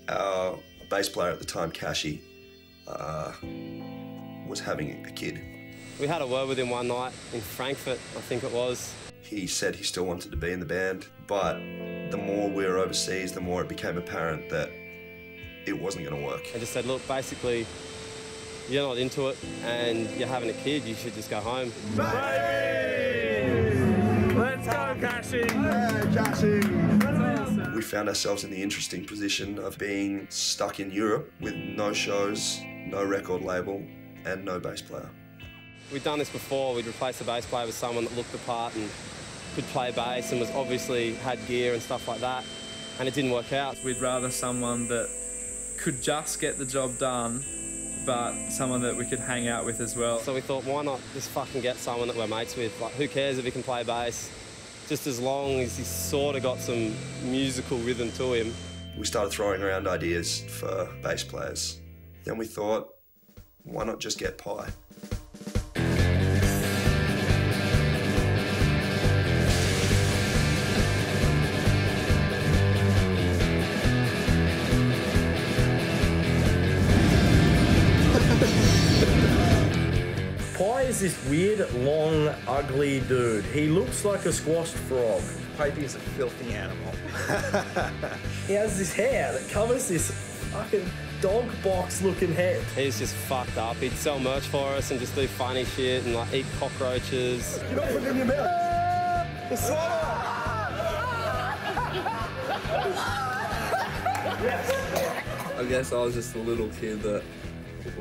Our bass player at the time, Cashy, was having a kid. We had a word with him one night in Frankfurt, I think it was. He said he still wanted to be in the band, but the more we were overseas, the more it became apparent that it wasn't going to work. I just said, look, basically, you're not into it and you're having a kid, you should just go home. Baby! Let's go, Cashy! Yeah, Cashy! We found ourselves in the interesting position of being stuck in Europe with no shows, no record label, and no bass player. We'd done this before. We'd replaced the bass player with someone that looked the part and could play bass and was obviously had gear and stuff like that, and it didn't work out. We'd rather someone that could just get the job done, but someone that we could hang out with as well. So we thought, why not just fucking get someone that we're mates with? Like, who cares if he can play bass? Just as long as he's sort of got some musical rhythm to him. We started throwing around ideas for bass players. Then we thought, why not just get Pi? Pi is this weird, long, ugly dude. He looks like a squashed frog. Pipey is a filthy animal. He has this hair that covers this fucking dog box looking head. He's just fucked up. He'd sell merch for us and just do funny shit and like eat cockroaches. You don't put it in your mouth. I guess I was just a little kid that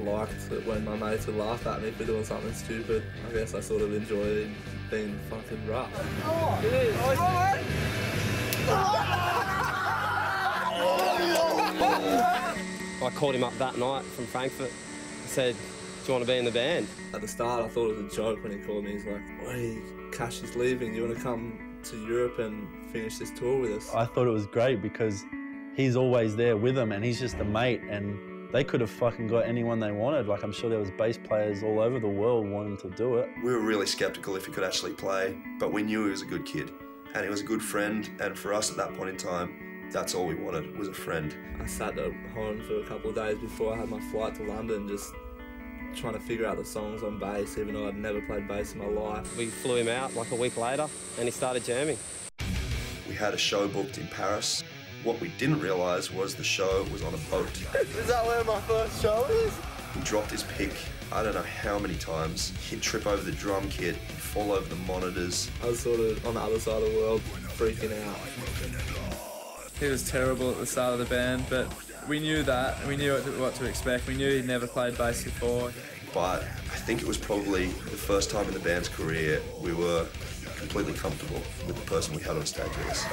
liked it when my mates would laugh at me for doing something stupid. I guess I sort of enjoyed being fucking rough. I called him up that night from Frankfurt. I said, do you want to be in the band? At the start I thought it was a joke when he called me. He's like, hey, Cash is leaving, you want to come to Europe and finish this tour with us? I thought it was great because he's always there with them and he's just a mate, and they could have fucking got anyone they wanted. Like, I'm sure there was bass players all over the world wanting to do it. We were really skeptical if he could actually play, but we knew he was a good kid and he was a good friend, and for us at that point in time, that's all we wanted, was a friend. I sat at home for a couple of days before I had my flight to London, just trying to figure out the songs on bass, even though I'd never played bass in my life. We flew him out like a week later and he started jamming. We had a show booked in Paris. What we didn't realise was the show was on a boat. Is that where my first show is? He dropped his pick, I don't know how many times. He'd trip over the drum kit, he'd fall over the monitors. I was sort of on the other side of the world, freaking out. He was terrible at the start of the band, but we knew that. We knew what to expect. We knew he'd never played bass before. But I think it was probably the first time in the band's career we were completely comfortable with the person we had on stage with us.